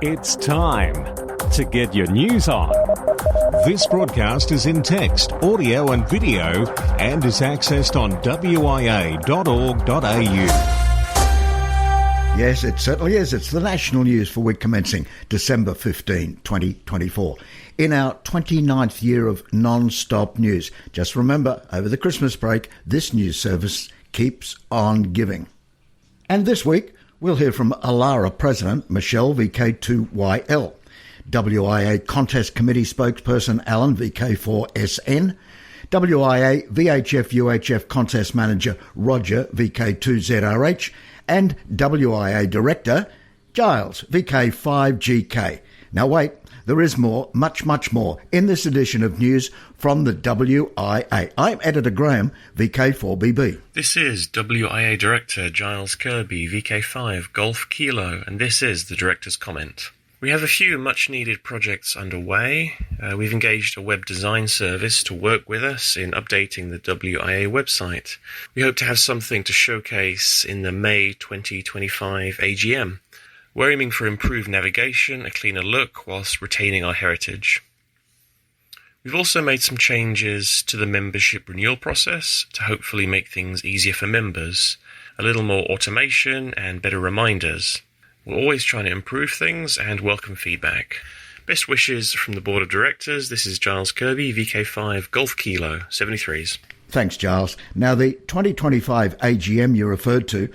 It's time to get your news on. This broadcast is in text, audio and video and is accessed on WIA.org.au. Yes, it certainly is. It's the national news for week commencing December 15, 2024. In our 29th year of non-stop news. Just remember, over the Christmas break, this news service keeps on giving. And this week, we'll hear from ALARA President Michelle VK1WIA, WIA Contest Committee spokesperson Alan VK4SN, WIA VHF-UHF Contest Manager Roger VK2ZRH, and WIA Director Giles VK5GK. Now wait, there is more, much more, in this edition of news from the WIA. I'm Editor Graham, VK4BB. This is WIA Director Giles Kirby, VK5 Golf Kilo, and this is the Director's Comment. We have a few much-needed projects underway. We've engaged a web design service to work with us in updating the WIA website. We hope to have something to showcase in the May 2025 AGM. We're aiming for improved navigation, a cleaner look, whilst retaining our heritage. We've also made some changes to the membership renewal process to hopefully make things easier for members, a little more automation and better reminders. We're always trying to improve things and welcome feedback. Best wishes from the Board of Directors. This is Giles Kirby, VK5 Golf Kilo, 73s. Thanks, Giles. Now, the 2025 AGM you referred to,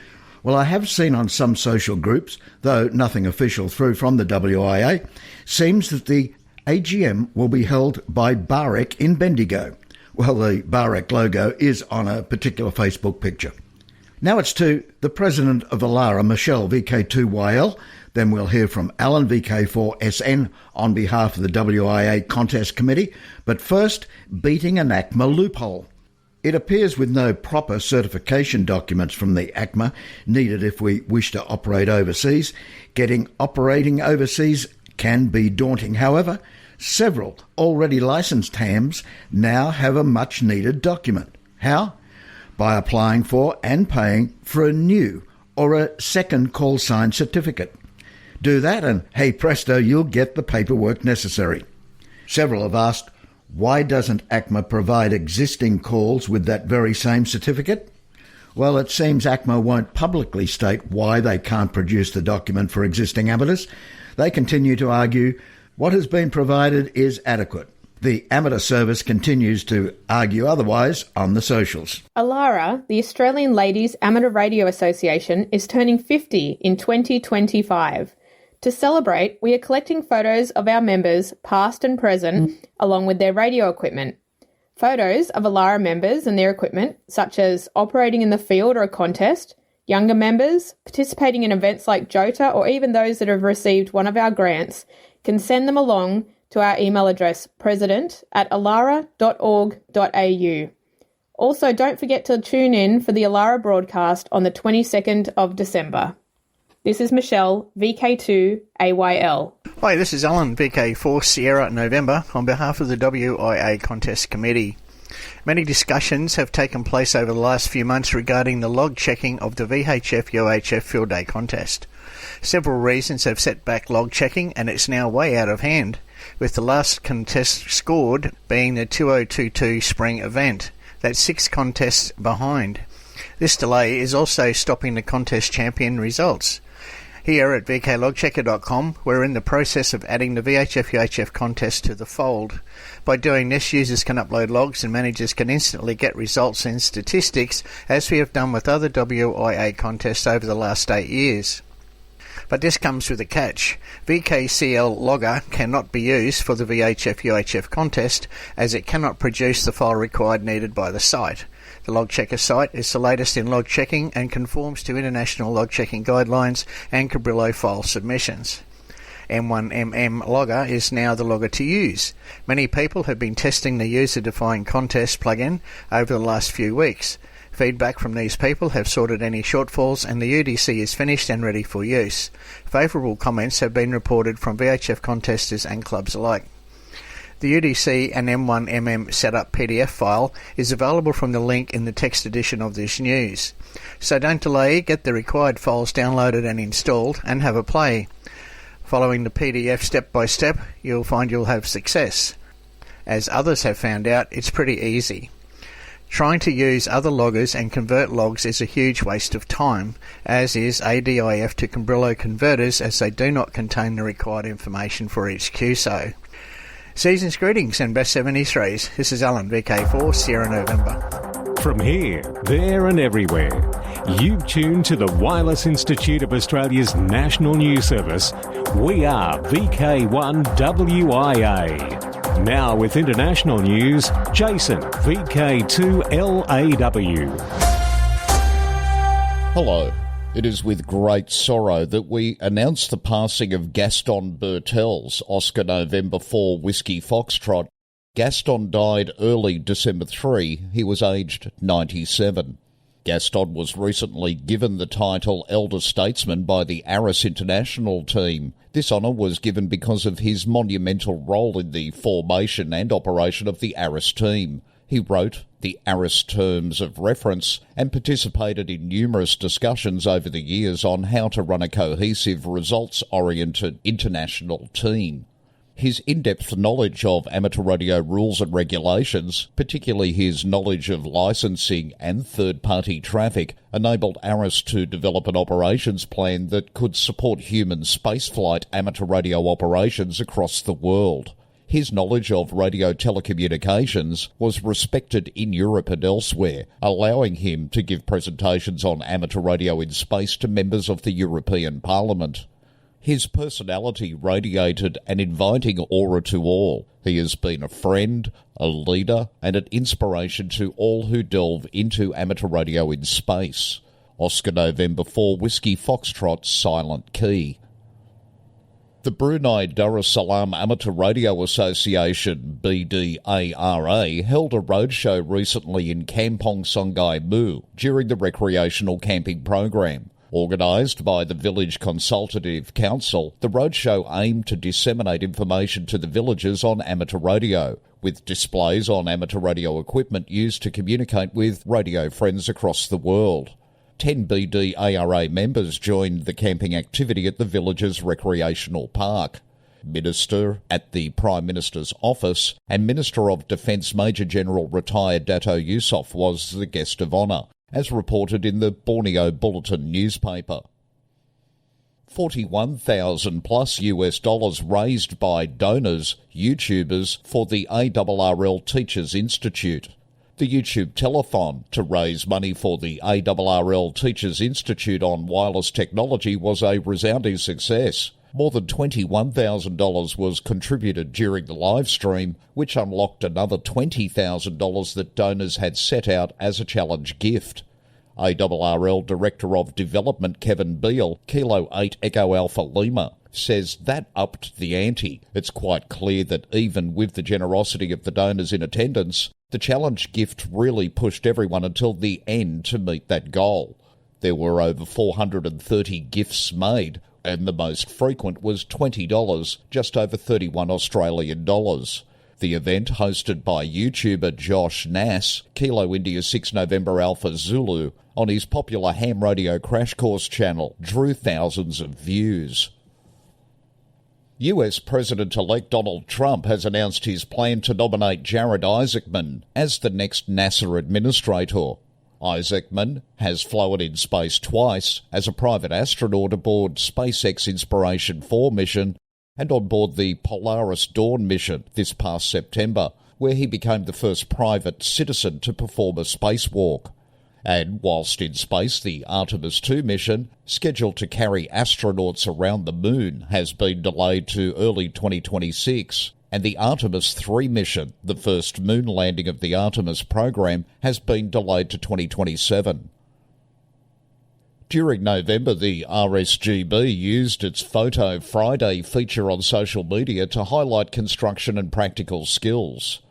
well, I have seen on some social groups, though nothing official through from the WIA, seems that the AGM will be held by Barek in Bendigo. Well, the Barek logo is on a particular Facebook picture. Now it's to the President of ALARA, Michelle VK2WIA. Then we'll hear from Alan VK4SN on behalf of the WIA Contest Committee. But first, beating an ACMA loophole. It appears with no proper certification documents from the ACMA needed if we wish to operate overseas. Getting operating overseas can be daunting. However, several already licensed hams now have a much-needed document. How? By applying for and paying for a new or a second call sign certificate. Do that and, hey presto, you'll get the paperwork necessary. Several have asked, why doesn't ACMA provide existing calls with that very same certificate? Well, it seems ACMA won't publicly state why they can't produce the document for existing amateurs. They continue to argue what has been provided is adequate. The amateur service continues to argue otherwise on the socials. ALARA, the Australian Ladies Amateur Radio Association, is turning 50 in 2025. To celebrate, we are collecting photos of our members, past and present, along with their radio equipment. Photos of ALARA members and their equipment, such as operating in the field or a contest, younger members, participating in events like JOTA, or even those that have received one of our grants, can send them along to our email address president@alara.org.au. Also, don't forget to tune in for the ALARA broadcast on the 22nd of December. This is Michelle, VK2AYL. Hi, this is Alan, VK4 Sierra November, on behalf of the WIA Contest Committee. Many discussions have taken place over the last few months regarding the log checking of the VHF-UHF Field Day Contest. Several reasons have set back log checking, and it's now way out of hand, with the last contest scored being the 2022 spring event. That's 6 contests behind. This delay is also stopping the contest champion results. Here at VKLogchecker.com, we're in the process of adding the VHF-UHF contest to the fold. By doing this, users can upload logs and managers can instantly get results and statistics, as we have done with other WIA contests over the last 8 years. But this comes with a catch. VKCL Logger cannot be used for the VHF-UHF contest, as it cannot produce the file required needed by the site. The log checker site is the latest in log checking and conforms to international log checking guidelines and Cabrillo file submissions. M1MM Logger is now the logger to use. Many people have been testing the user-defined contest plugin over the last few weeks. Feedback from these people have sorted any shortfalls, and the UDC is finished and ready for use. Favourable comments have been reported from VHF contesters and clubs alike. The UDC and M1MM setup PDF file is available from the link in the text edition of this news. So don't delay, get the required files downloaded and installed and have a play. Following the PDF step by step, you'll find you'll have success. As others have found out, it's pretty easy. Trying to use other loggers and convert logs is a huge waste of time, as is ADIF to Cabrillo converters, as they do not contain the required information for each QSO. Season's greetings and best 73s. This is Alan, VK4 Sierra November. From here, there and everywhere, you've tuned to the Wireless Institute of Australia's national news service. We are VK1WIA. Now with international news, Jason, VK2LAW. Hello. It is with great sorrow that we announce the passing of Gaston Bertels, Oscar November 4 Whiskey Foxtrot. Gaston died early December 3. He was aged 97. Gaston was recently given the title Elder Statesman by the Aris International team. This honour was given because of his monumental role in the formation and operation of the Aris team. He wrote the Aris Terms of Reference and participated in numerous discussions over the years on how to run a cohesive, results-oriented international team. His in-depth knowledge of amateur radio rules and regulations, particularly his knowledge of licensing and third-party traffic, enabled Aris to develop an operations plan that could support human spaceflight amateur radio operations across the world. His knowledge of radio telecommunications was respected in Europe and elsewhere, allowing him to give presentations on amateur radio in space to members of the European Parliament. His personality radiated an inviting aura to all. He has been a friend, a leader, and an inspiration to all who delve into amateur radio in space. Oscar November 4 Whiskey Foxtrot Silent Key. The Brunei Darussalam Amateur Radio Association, BDARA, held a roadshow recently in Kampong Sungai Mu during the recreational camping program. Organised by the Village Consultative Council, the roadshow aimed to disseminate information to the villagers on amateur radio, with displays on amateur radio equipment used to communicate with radio friends across the world. 10 BDARA members joined the camping activity at the village's recreational park. Minister at the Prime Minister's office and Minister of Defence Major General retired Dato Yusof was the guest of honour, as reported in the Borneo Bulletin newspaper. $41,000 plus US dollars raised by donors, YouTubers, for the ARRL Teachers Institute. The YouTube telethon to raise money for the ARRL Teachers Institute on wireless technology was a resounding success. More than $21,000 was contributed during the live stream, which unlocked another $20,000 that donors had set out as a challenge gift. ARRL Director of Development Kevin Beale, Kilo 8 Echo Alpha Lima, says that upped the ante. It's quite clear that even with the generosity of the donors in attendance, the challenge gift really pushed everyone until the end to meet that goal. There were over 430 gifts made, and the most frequent was $20, just over 31 Australian dollars. The event, hosted by YouTuber Josh Nass, Kilo India 6 November Alpha Zulu, on his popular ham radio crash course channel, drew thousands of views. US President-elect Donald Trump has announced his plan to nominate Jared Isaacman as the next NASA administrator. Isaacman has flown in space twice as a private astronaut aboard SpaceX Inspiration 4 mission and on board the Polaris Dawn mission this past September, where he became the first private citizen to perform a spacewalk. And whilst in space, the Artemis 2 mission, scheduled to carry astronauts around the moon, has been delayed to early 2026. And the Artemis 3 mission, the first moon landing of the Artemis program, has been delayed to 2027. During November, the RSGB used its Photo Friday feature on social media to highlight construction and practical skills.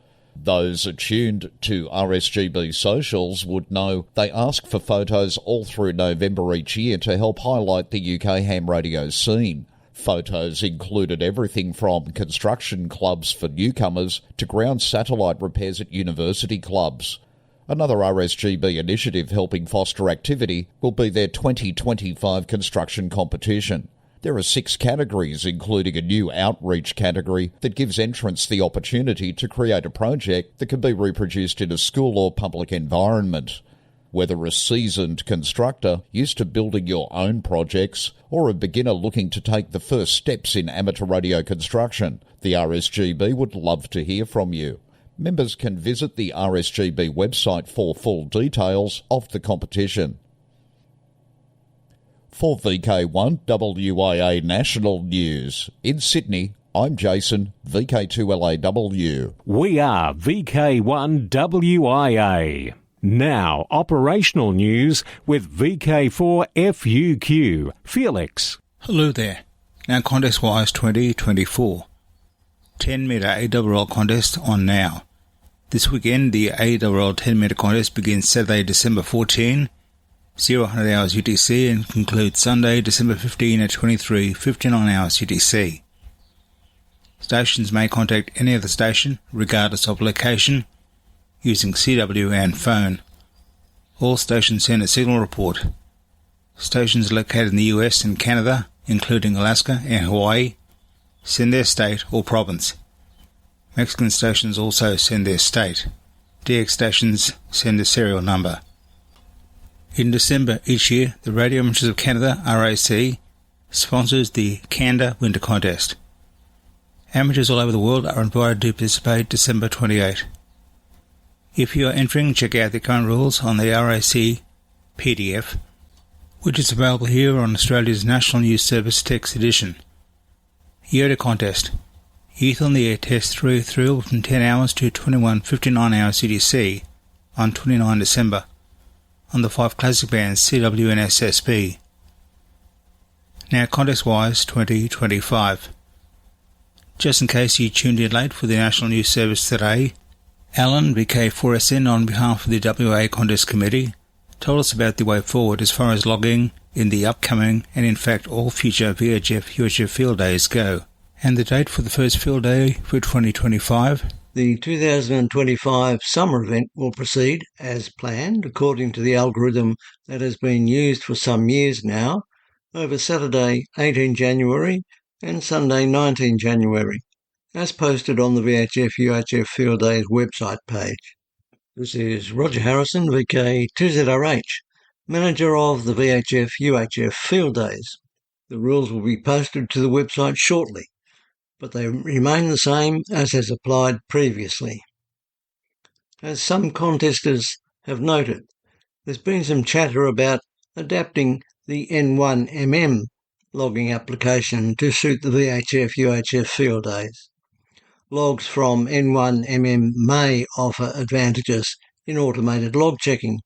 Those attuned to RSGB socials would know they ask for photos all through November each year to help highlight the UK ham radio scene. Photos included everything from construction clubs for newcomers to ground satellite repairs at university clubs. Another RSGB initiative helping foster activity will be their 2025 construction competition. There are 6 categories, including a new outreach category that gives entrants the opportunity to create a project that can be reproduced in a school or public environment. Whether a seasoned constructor used to building your own projects or a beginner looking to take the first steps in amateur radio construction, the RSGB would love to hear from you. Members can visit the RSGB website for full details of the competition. For VK1WIA National News, in Sydney, I'm Jason, VK2LAW. We are VK1WIA. Now, operational news with VK4FUQ. Felix. Hello there. Now contest-wise 2024. 10-metre AWL contest on now. This weekend, the AWL 10-metre contest begins Saturday, December 14, 0000 hours UTC, and concludes Sunday, December 15 at 23:59 hours UTC. Stations may contact any other station, regardless of location, using CW and phone. All stations send a signal report. Stations located in the US and Canada, including Alaska and Hawaii, send their state or province. Mexican stations also send their state. DX stations send a serial number. In December each year, the Radio Amateurs of Canada, RAC, sponsors the Canada Winter Contest. Amateurs all over the world are invited to participate December 28. If you are entering, check out the current rules on the RAC PDF, which is available here on Australia's National News Service Text Edition. Yoda Contest. Youth on the Air Test thrill from 10 hours to 21:59 hours CDC on 29 December on the 5 classic bands CW and SSB. Now contest-wise 2025. Just in case you tuned in late for the National News Service today, Alan, VK4SN, on behalf of the WIA Contest Committee, told us about the way forward as far as logging in the upcoming and in fact all future VHF-UHF field days go. And the date for the first field day for 2025? The 2025 summer event will proceed as planned according to the algorithm that has been used for some years now, over Saturday 18 January and Sunday 19 January, as posted on the VHF-UHF Field Days website page. This is Roger Harrison, VK2ZRH, Manager of the VHF-UHF Field Days. The rules will be posted to the website shortly, but they remain the same as has applied previously. As some contesters have noted, there's been some chatter about adapting the N1MM logging application to suit the VHF-UHF field days. Logs from N1MM may offer advantages in automated log checking,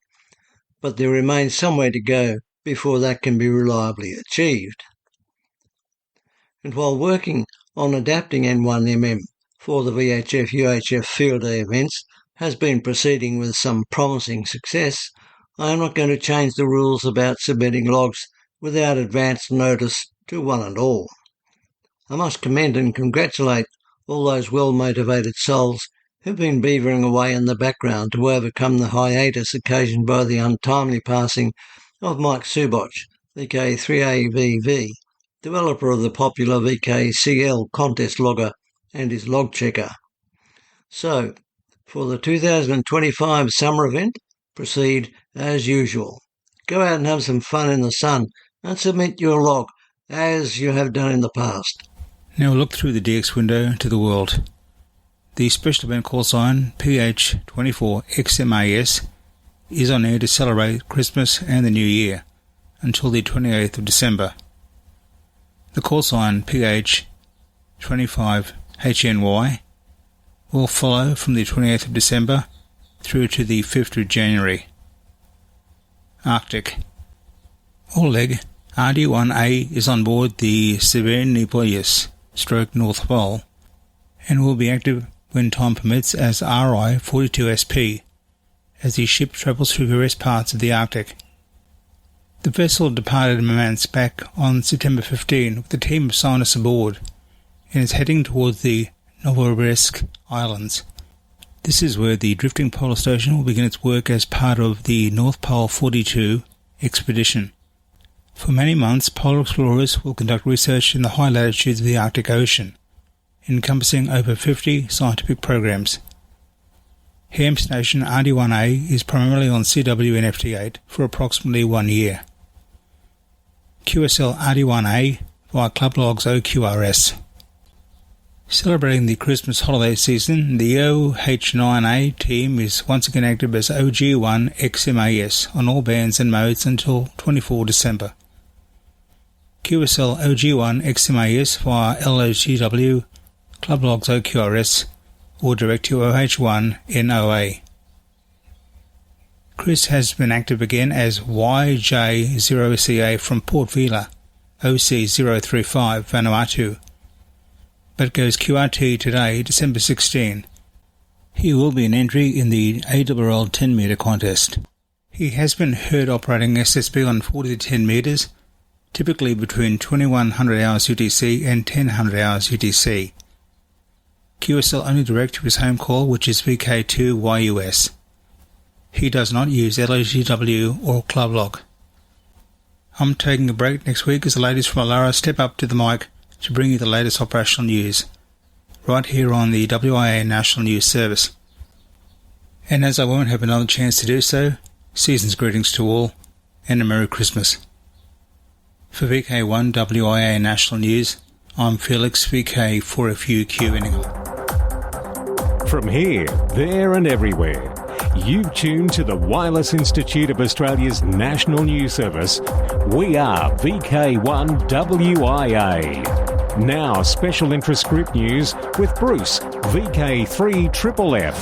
but there remains some way to go before that can be reliably achieved. And while working on adapting N1MM for the VHF-UHF field day events has been proceeding with some promising success, I am not going to change the rules about submitting logs without advance notice to one and all. I must commend and congratulate all those well-motivated souls who've been beavering away in the background to overcome the hiatus occasioned by the untimely passing of Mike Suboc, VK3AVV, developer of the popular VKCL contest logger and his log checker. So, for the 2025 summer event, proceed as usual. Go out and have some fun in the sun and submit your log as you have done in the past. Now we'll look through the DX window to the world. The special event call sign PH24XMAS is on air to celebrate Christmas and the New Year until the 28th of December. The call sign PH25HNY will follow from the 28th of December through to the 5th of January. Arctic. Oleg RD1A is on board the Severny North Pole and will be active when time permits as RI-42SP as the ship travels through various parts of the Arctic. The vessel departed Murmansk back on September 15 with a team of scientists aboard and is heading towards the Novorossiysk Islands. This is where the drifting polar station will begin its work as part of the North Pole 42 expedition. For many months, polar explorers will conduct research in the high latitudes of the Arctic Ocean, encompassing over 50 scientific programs. Ham station RD1A is primarily on CW and FT8 for approximately 1 year. QSL RD1A via Club Logs OQRS. Celebrating the Christmas holiday season, the OH9A team is once again active as OG1XMAS on all bands and modes until 24 December. QSL OG1XMAS via LOGW, Club Logs OQRS, or direct to OH1NOA. Chris has been active again as YJ0CA from Port Vila, OC035 Vanuatu, but goes QRT today, December 16. He will be an entry in the ARRL 10 metre contest. He has been heard operating SSB on 40 to 10 metres, typically between 2100 hours UTC and 1000 hours UTC. QSL only direct to his home call, which is VK2WIA. He does not use LOGW or Club Log. I'm taking a break next week as the ladies from Alara step up to the mic to bring you the latest operational news, right here on the WIA National News Service. And as I won't have another chance to do so, season's greetings to all, and a Merry Christmas. For VK1WIA National News, I'm Felix VK4FUQ Inningham. From here, there and everywhere, you've tuned to the Wireless Institute of Australia's National News Service. We are VK1WIA. Now, special interest group news with Bruce, VK3FFF.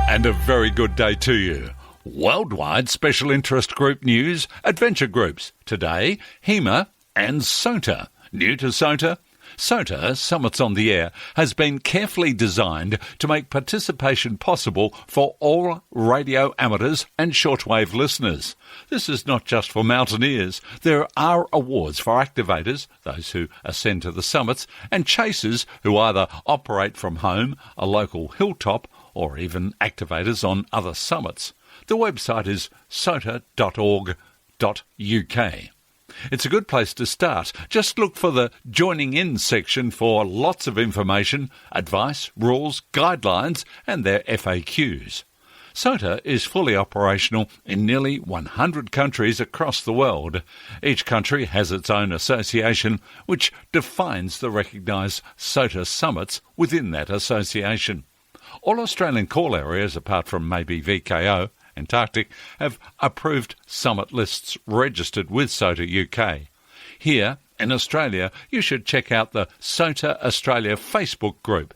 And a very good day to you. Worldwide special interest group news, adventure groups. Today, HEMA and SOTA. New to SOTA? SOTA, Summits on the Air, has been carefully designed to make participation possible for all radio amateurs and shortwave listeners. This is not just for mountaineers. There are awards for activators, those who ascend to the summits, and chasers who either operate from home, a local hilltop, or even activators on other summits. The website is sota.org.uk. It's a good place to start. Just look for the Joining In section for lots of information, advice, rules, guidelines, and their FAQs. SOTA is fully operational in nearly 100 countries across the world. Each country has its own association, which defines the recognised SOTA summits within that association. All Australian call areas, apart from maybe VKO, Antarctic, have approved summit lists registered with SOTA UK. Here, in Australia, you should check out the SOTA Australia Facebook group.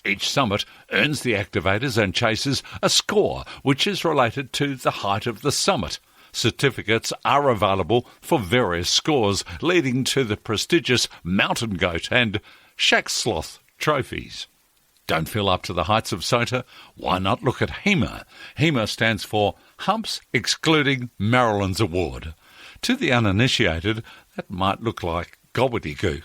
Each summit earns the activators and chasers a score which is related to the height of the summit. Certificates are available for various scores, leading to the prestigious Mountain Goat and Shack Sloth trophies. Don't feel up to the heights of SOTA? Why not look at HEMA? HEMA stands for Humps Excluding Maryland's Award. To the uninitiated, that might look like gobbledygook.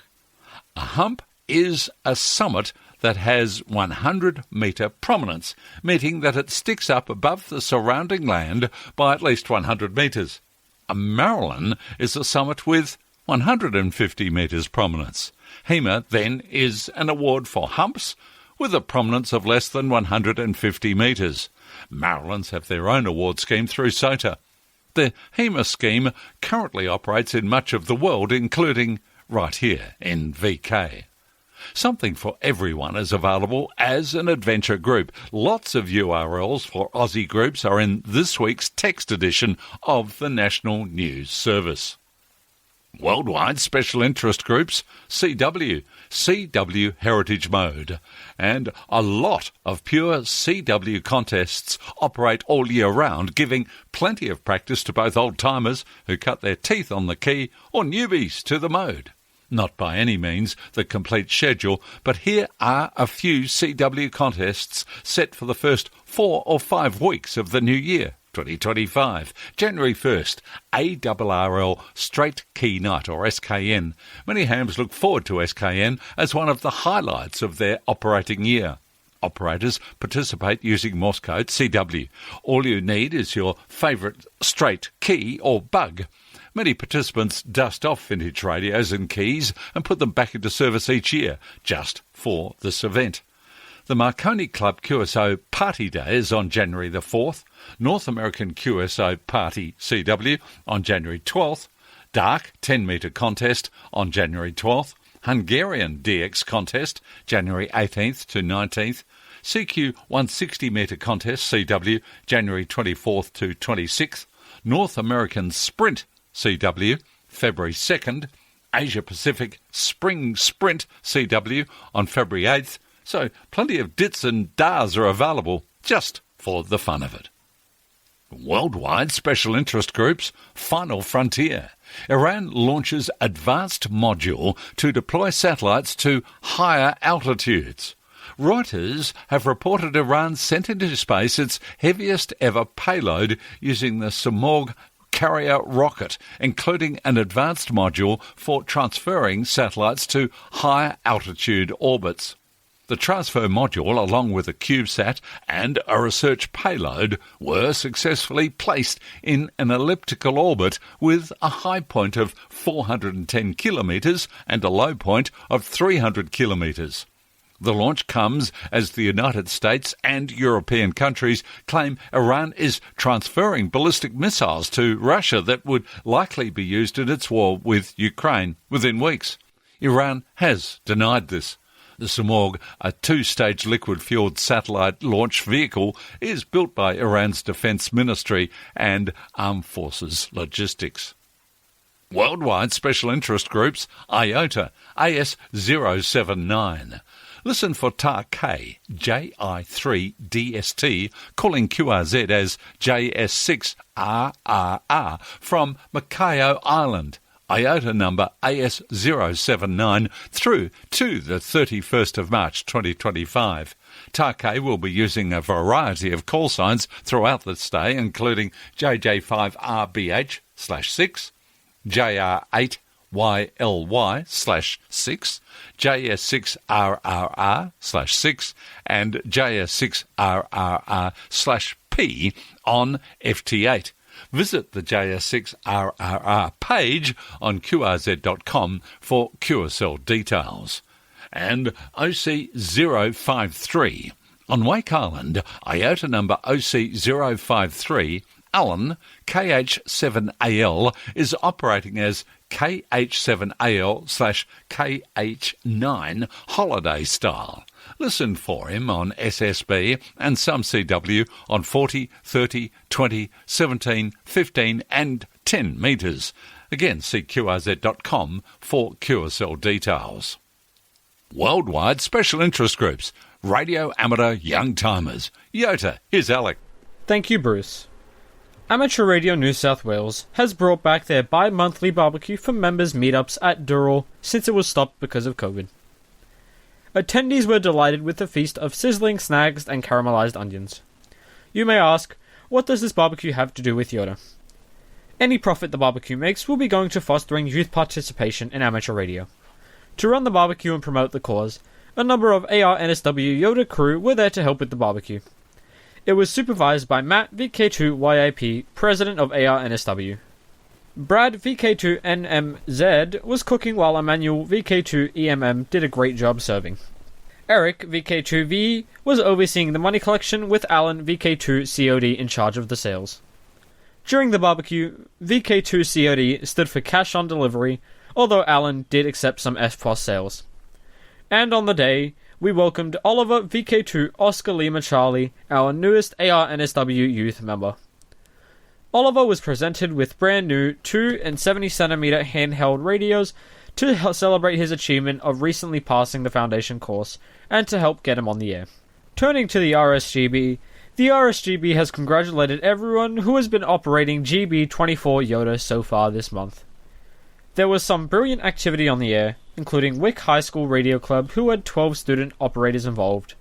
A hump is a summit that has 100-metre prominence, meaning that it sticks up above the surrounding land by at least 100 metres. A Maryland is a summit with 150 metres prominence. HEMA, then, is an award for humps with a prominence of less than 150 metres. Marylands have their own award scheme through SOTA. The HEMA scheme currently operates in much of the world, including right here in VK. Something for Everyone is available as an adventure group. Lots of URLs for Aussie groups are in this week's text edition of the National News Service. Worldwide Special Interest Groups, CW Heritage Mode, and a lot of pure CW contests operate all year round, giving plenty of practice to both old-timers who cut their teeth on the key or newbies to the mode. Not by any means the complete schedule, but here are a few CW contests set for the first 4 or 5 weeks of the new year, 2025. January 1st, ARRL Straight Key Night, or SKN. Many hams look forward to SKN as one of the highlights of their operating year. Operators participate using Morse code CW. All you need is your favourite straight key or bug. Many participants dust off vintage radios and keys and put them back into service each year, just for this event. The Marconi Club QSO Party Day is on January the 4th, North American QSO Party CW on January 12th, Dark 10-metre contest on January 12th, Hungarian DX contest January 18th to 19th, CQ 160-metre contest CW January 24th to 26th, North American Sprint CW February 2nd, Asia Pacific Spring Sprint CW on February 8th, so plenty of dits and dars are available just for the fun of it. Worldwide special interest groups, Final Frontier. Iran launches advanced module to deploy satellites to higher altitudes. Reuters have reported Iran sent into space its heaviest ever payload using the Samorg carrier rocket, including an advanced module for transferring satellites to high altitude orbits. The transfer module, along with a CubeSat and a research payload, were successfully placed in an elliptical orbit with a high point of 410 kilometres and a low point of 300 kilometres. The launch comes as the United States and European countries claim Iran is transferring ballistic missiles to Russia that would likely be used in its war with Ukraine within weeks. Iran has denied this. The Samorg, a two-stage liquid-fueled satellite launch vehicle, is built by Iran's Defence Ministry and Armed Forces Logistics. Worldwide special interest groups, IOTA, AS079. Listen for TAR-K, JI3DST, calling QRZ as JS6RRR from Macayo Island. IOTA number AS079 through to the 31st of March 2025. TAR-K will be using a variety of call signs throughout the stay, including JJ5RBH/6, JR8YLY/6, JS6RRR/6, and JS6RRR/P on FT8. Visit the JS6RRR page on QRZ.com for QSL details. And OC053. On Wake Island, IOTA number OC053, Allen, KH7AL, is operating as KH7AL/KH9 holiday style. Listen for him on SSB and some CW on 40, 30, 20, 17, 15 and 10 metres. Again, see QRZ.com for QSL details. Worldwide special interest groups, Radio Amateur Young Timers. Yota, here's Alec. Thank you, Bruce. Amateur Radio New South Wales has brought back their bi-monthly barbecue for members meetups at Dural since it was stopped because of COVID. Attendees were delighted with the feast of sizzling snags and caramelised onions. You may ask, what does this barbecue have to do with Yoda? Any profit the barbecue makes will be going to fostering youth participation in amateur radio. To run the barbecue and promote the cause, a number of ARNSW Yoda crew were there to help with the barbecue. It was supervised by Matt VK1WIA, president of ARNSW. Brad VK2NMZ was cooking while Emmanuel VK2EMM did a great job serving. Eric VK2V was overseeing the money collection with Alan VK2COD in charge of the sales. During the barbecue, VK2COD stood for cash on delivery, although Alan did accept some FPOS sales. And on the day, we welcomed Oliver VK2 Oscar Lima Charlie, our newest ARNSW youth member. Oliver was presented with brand new 2 and 70cm handheld radios to celebrate his achievement of recently passing the foundation course and to help get him on the air. Turning to the RSGB has congratulated everyone who has been operating GB24 Yoda so far this month. There was some brilliant activity on the air, including Wick High School Radio Club who had 12 student operators involved.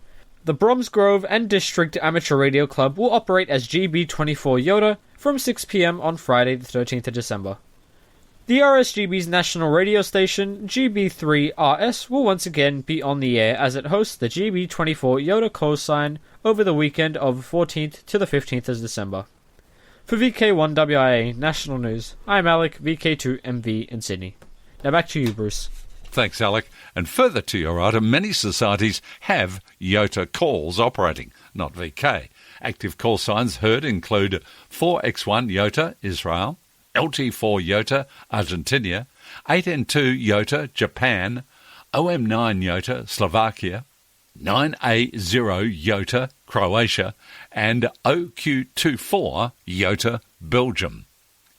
The Bromsgrove and District Amateur Radio Club will operate as GB24 YOTA from 6 p.m. on Friday the 13th of December. The RSGB's national radio station, GB3RS, will once again be on the air as it hosts the GB24 YOTA call-sign over the weekend of 14th to the 15th of December. For VK1WIA National News, I'm Alec, VK2MV in Sydney. Now back to you, Bruce. Thanks, Alec. And further to your item, many societies have YOTA calls operating, not VK. Active call signs heard include 4X1 YOTA, Israel, LT4 YOTA, Argentina, 8N2 YOTA, Japan, OM9 YOTA, Slovakia, 9A0 YOTA, Croatia, and OQ24 YOTA, Belgium.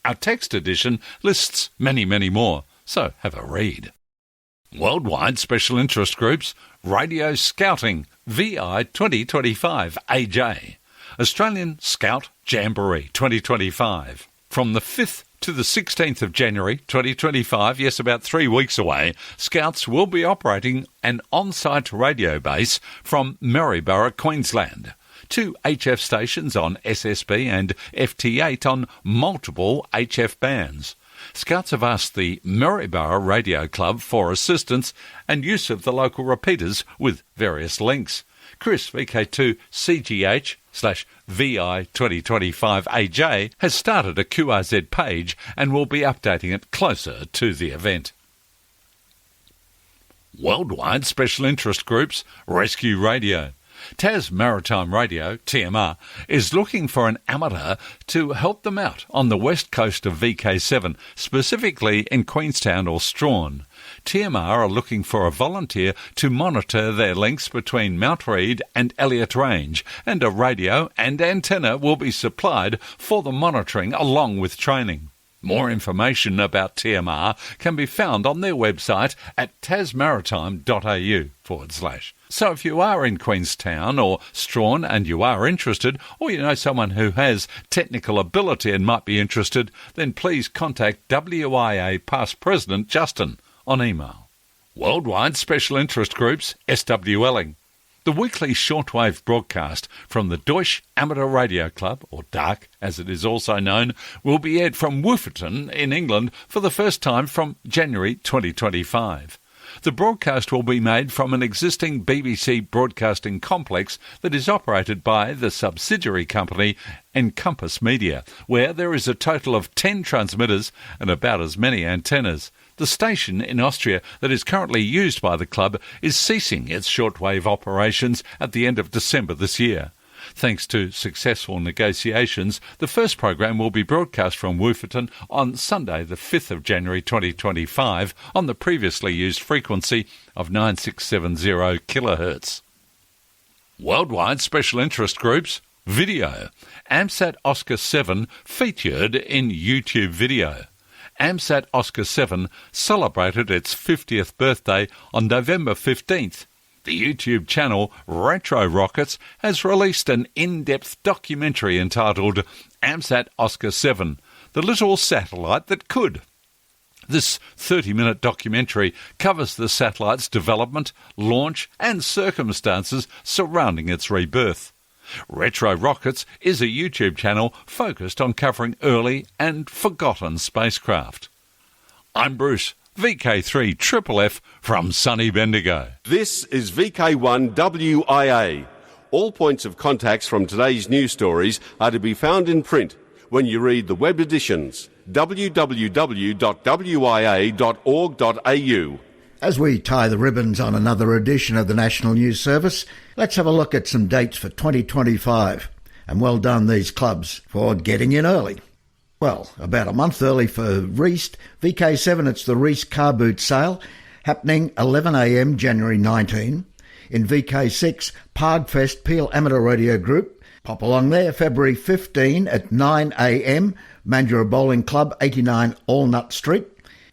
Our text edition lists many, many more, so have a read. Worldwide Special Interest Groups, Radio Scouting, VI 2025 AJ, Australian Scout Jamboree 2025. From the 5th to the 16th of January 2025, yes, about 3 weeks away, Scouts will be operating an on-site radio base from Maryborough, Queensland. 2 HF stations on SSB and FT8 on multiple HF bands. Scouts have asked the Maryborough Radio Club for assistance and use of the local repeaters with various links. Chris, VK2CGH/VI 2025 AJ, has started a QRZ page and will be updating it closer to the event. Worldwide Special Interest Groups, Rescue Radio. Tas Maritime Radio, TMR, is looking for an amateur to help them out on the west coast of VK7, specifically in Queenstown or Strahan. TMR are looking for a volunteer to monitor their links between Mount Read and Elliott Range, and a radio and antenna will be supplied for the monitoring along with training. More information about TMR can be found on their website at tasmaritime.au/. So if you are in Queenstown or Strahan and you are interested, or you know someone who has technical ability and might be interested, then please contact WIA Past President Justin on email. Worldwide Special Interest Groups, SWLing. The weekly shortwave broadcast from the Deutsche Amateur Radio Club, or DARC as it is also known, will be aired from Wooferton in England for the first time from January 2025. The broadcast will be made from an existing BBC broadcasting complex that is operated by the subsidiary company Encompass Media, where there is a total of 10 transmitters and about as many antennas. The station in Austria that is currently used by the club is ceasing its shortwave operations at the end of December this year. Thanks to successful negotiations, the first program will be broadcast from Wooferton on Sunday the 5th of January 2025 on the previously used frequency of 9670 kHz. Worldwide Special Interest Groups, Video. AMSAT Oscar 7 featured in YouTube video. AMSAT Oscar 7 celebrated its 50th birthday on November 15th. The YouTube channel Retro Rockets has released an in-depth documentary entitled AMSAT Oscar 7, The Little Satellite That Could. This 30-minute documentary covers the satellite's development, launch and circumstances surrounding its rebirth. Retro Rockets is a YouTube channel focused on covering early and forgotten spacecraft. I'm Bruce, VK3FFF from sunny Bendigo. This is VK1WIA. All points of contacts from today's news stories are to be found in print when you read the web editions www.wia.org.au. As we tie the ribbons on another edition of the National News Service, let's have a look at some dates for 2025. And well done these clubs for getting in early. Well, about a month early for Reist, VK7, it's the Reist Car Boot Sale, happening 11 a.m. January 19. In VK6, Pargfest Peel Amateur Radio Group, pop along there, February 15 at 9 a.m, Mandurah Bowling Club, 89 Allnut Street.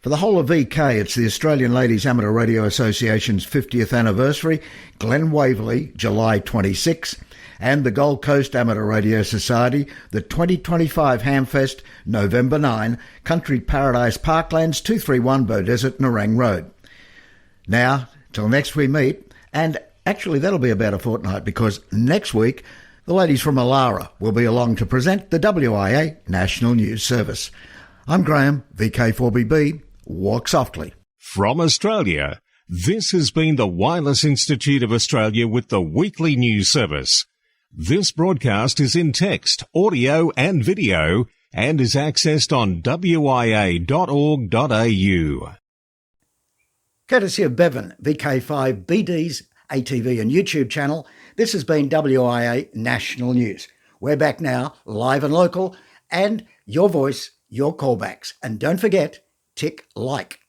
For the whole of VK, it's the Australian Ladies Amateur Radio Association's 50th anniversary, Glen Waverley, July 26, and the Gold Coast Amateur Radio Society, the 2025 Hamfest, November 9, Country Paradise Parklands, 231 Beaudesert, Nerang Road. Now, till next we meet, and Actually, that'll be about a fortnight because next week the ladies from Alara will be along to present the WIA National News Service. I'm Graham, VK4BB. Walk softly. From Australia, this has been the Wireless Institute of Australia with the weekly news service. This broadcast is in text, audio and video and is accessed on wia.org.au. Courtesy of Bevan, VK5BD's ATV and YouTube channel, this has been WIA National News. We're back now, live and local, and your voice, your callbacks. And don't forget, tick like.